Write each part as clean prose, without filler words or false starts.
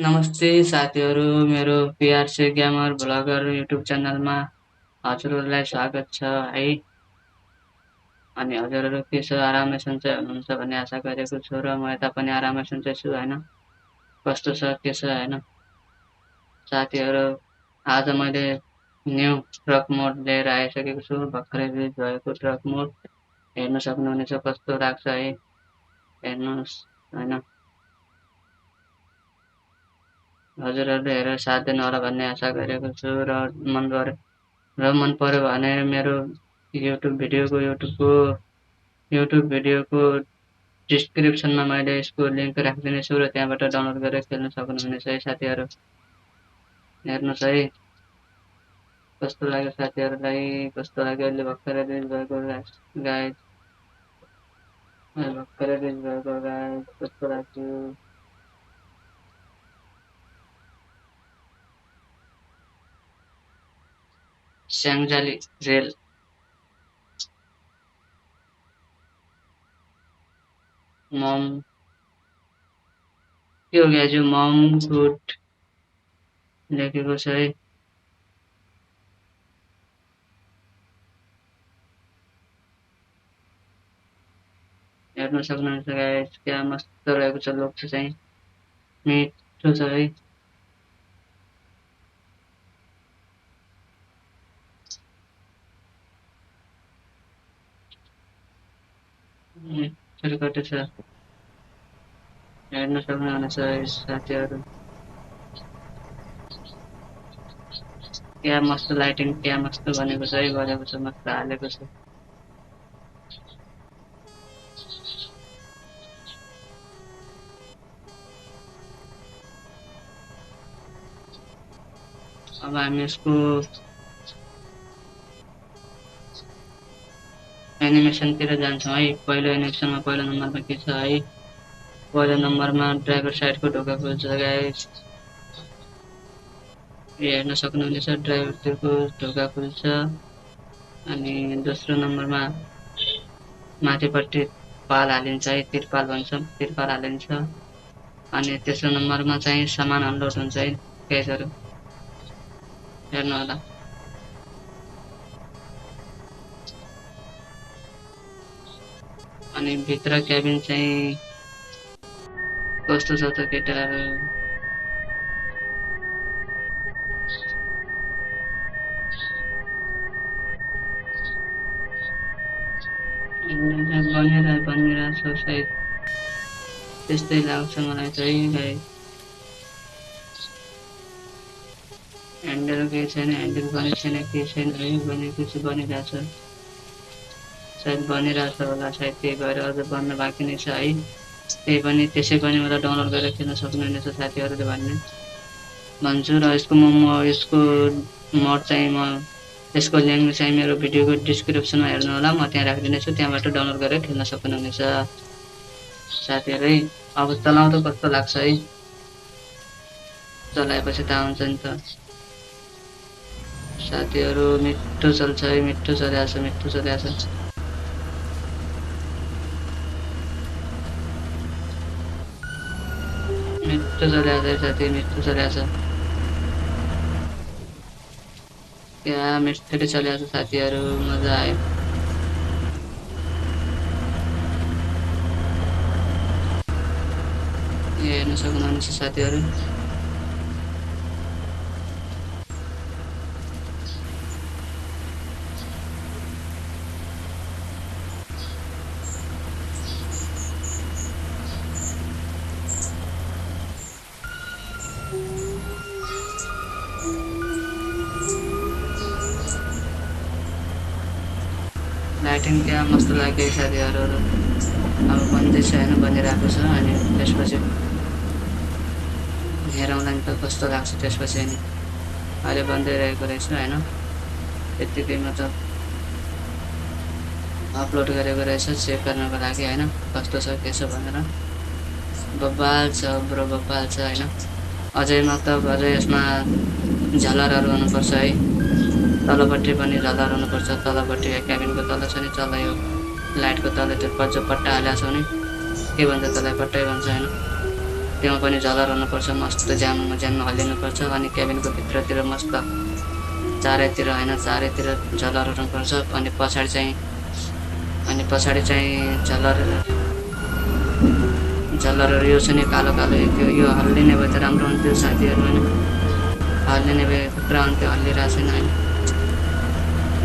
नमस्ते साथीहरू, मेरो पिआरसी गेमर भ्लगर युट्युब च्यानलमा हजुरहरूलाई स्वागत छ है। अनि हजुरहरू के छ, आरामै सन्चै हुनुहुन्छ भन्ने आशा गरेको छु र म यता पनि आरामै सन्चै छु होइन। कस्तो छ के छ होइन साथीहरू, आज मैले न्यू ट्रक मोड लिएर आइसकेको छु। भर्खरै रिलिज भएको ट्रक मोड हेर्न सक्नुहुनेछ, कस्तो लाग्छ है, हेर्नुहोस् होइन। हजुरहरूले हेरेर साथ दिनुहोला भन्ने आशा गरेको छु र मन पर्यो भने मेरो युट्युब भिडियोको डिस्क्रिप्सनमा मैले यसको लिङ्क राखिदिनेछु र त्यहाँबाट डाउनलोड गरेर खेल्न सक्नुहुनेछ है साथीहरू। हेर्नुहोस् है कस्तो लाग्यो साथीहरूलाई, कस्तो लाग्यो। अहिले भर्खरै रिलिज भएको गाइज कस्तो लाग्यो। स्याङ्जाली रेल मम के हो गाइजु, मम गुड लेखेको छ है। हेर्न सक्नुहुन्छ गाइज, क्या मस्त रहेको छ लोक चाहिँ, मिठो छ है। छुटकटे छ, हेर्न सक्नुहुनेछ साथीहरू। क्या मस्त लाइटिङ, क्या मस्त बनेको छ है, गरेको छ, मस्त हालेको छ। अब हामी यसको एनिमेसनतिर जान्छौँ है। पहिलो एनिमेसनमा पहिलो नम्बरमा के छ है, पहिलो नम्बरमा ड्राइभर साइडको ढोका खुल्छ गाइस, हेर्न सक्नुहुनेछ, ड्राइभरतिरको ढोका खुल्छ। अनि दोस्रो नम्बरमा माथिपट्टि पाल हालिन्छ है, तिरपाल भन्छौँ, तिरपाल हालिन्छ। अनि तेस्रो नम्बरमा चाहिँ सामान अनलोड हुन्छ है गाइसहरू, हेर्नु होला। अनि भित्र क्याबिन चाहिँ कस्तो छ त केटाहरू, बनिरहेछ सायद, त्यस्तै लाग्छ मलाई चाहिँ है। ह्यान्डल केही छैन, ह्यान्डल बनेको छैन, केही छैन है, बनेको चाहिँ बनिरहेछ, सायद बनिरहेछ होला, सायद त्यही भएर अझ बन्न बाँकी नै छ है। त्यही पनि त्यसै पनि मलाई डाउनलोड गरेर खेल्न सक्नुहुनेछ साथीहरूले भन्छु। र यसको मोड चाहिँ यसको लिङ्क चाहिँ मेरो भिडियोको डिस्क्रिप्सनमा हेर्नु होला, म त्यहाँ राखिदिनेछु, त्यहाँबाट डाउनलोड गरेर खेल्न सक्नुहुनेछ साथीहरू। अब चलाउँदा कस्तो लाग्छ है, चलाएपछि थाहा हुन्छ नि त साथीहरू। मिठो चल्छ है, मिठो चलिरहेछ, मिठो चलिरहेछ। मिठो चलिरहेछ है साथी, मिठो चलिरहेछ, क्या मिठो चलिरहेछ साथीहरू, मजा आयो। हेर्न सक्नुहुनेछ साथीहरू। लाइटिङ क्या मस्त लाग्यो साथीहरू। अब बन्दैछ होइन, बनिरहेको छ। अनि त्यसपछि हेरौँला नि त कस्तो लाग्छ त्यसपछि। अनि अहिले बन्दै रहेको रहेछ होइन, त्यत्तिकैमा त अपलोड गरेको रहेछ चेक गर्नको लागि होइन, कस्तो छ के छ भनेर। बब्बाल छ ब्रो, बब्बाल छ होइन। अझै मतलब अझै यसमा झलरहरू हुनुपर्छ है, तलपट्टि पनि झलर हुनुपर्छ, तलपट्टि क्याबिनको तल छ नि, तल यो लाइटको तल त्यो जो पट्टा हालेको छ नि, के भन्छ त्यसलाई, पट्टै भन्छ होइन। त्यहाँ पनि झलर हुनुपर्छ, मस्त ज्यानमा ज्यानमा हल्लिनुपर्छ। अनि क्याबिनको भित्रतिर मस्त चारैतिर होइन, चारैतिर झलर हुनुपर्छ। अनि पछाडि चाहिँ झलरहरू यो छ नि कालो कालो यो हल्लिने भए त राम्रो हुन्थ्यो साथीहरू होइन, हल्लिने भए पुरा हुन्थ्यो, हल्लिरहेको छैन होइन।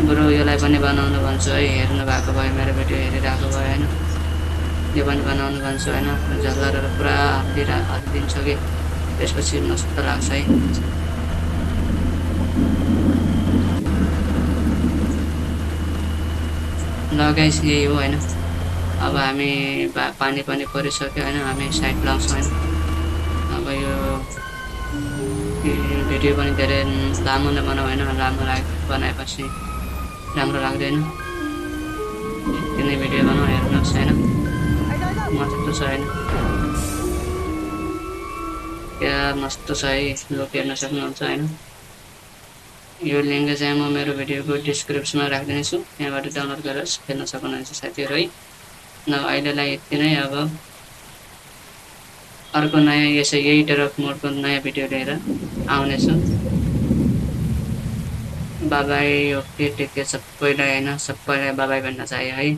बरु यसलाई पनि बनाउनु भन्छु है, हेर्नु भएको भयो मेरो भिडियो हेरिरहेको भयो होइन, यो पनि बनाउनु भन्छु होइन। झलरहरू पुरा हल्लिदिन्छ कि त्यसपछि मस्त लाग्छ है। ल गाइस यही हो होइन। अब हामी पानी पनि परिसक्यो होइन, हामी साइड लाउँछौँ होइन। अब यो भिडियो पनि धेरै लामो नबनाऊ होइन, लामो बनाएपछि राम्रो लाग्दैन। यति नै भिडियो बनाऊ, हेर्नुहोस् होइन, मस्त छ होइन, क्या मस्त छ है, लोक हेर्न सक्नुहुन्छ होइन। यो लिङ्क चाहिँ म मेरो भिडियोको डिस्क्रिप्सनमा राखिदिनेछु, त्यहाँबाट डाउनलोड गरेर हेर्न सक्नुहुन्छ साथीहरू है। न अहिलेलाई यति नै। अब अर्को नयाँ यही टरफ मोडको नयाँ भिडियो लिएर आउनेछु। बाबाई। ओके टेक केयर सबैलाई होइन, सबैलाई बाबाई भन्न चाह्यो है।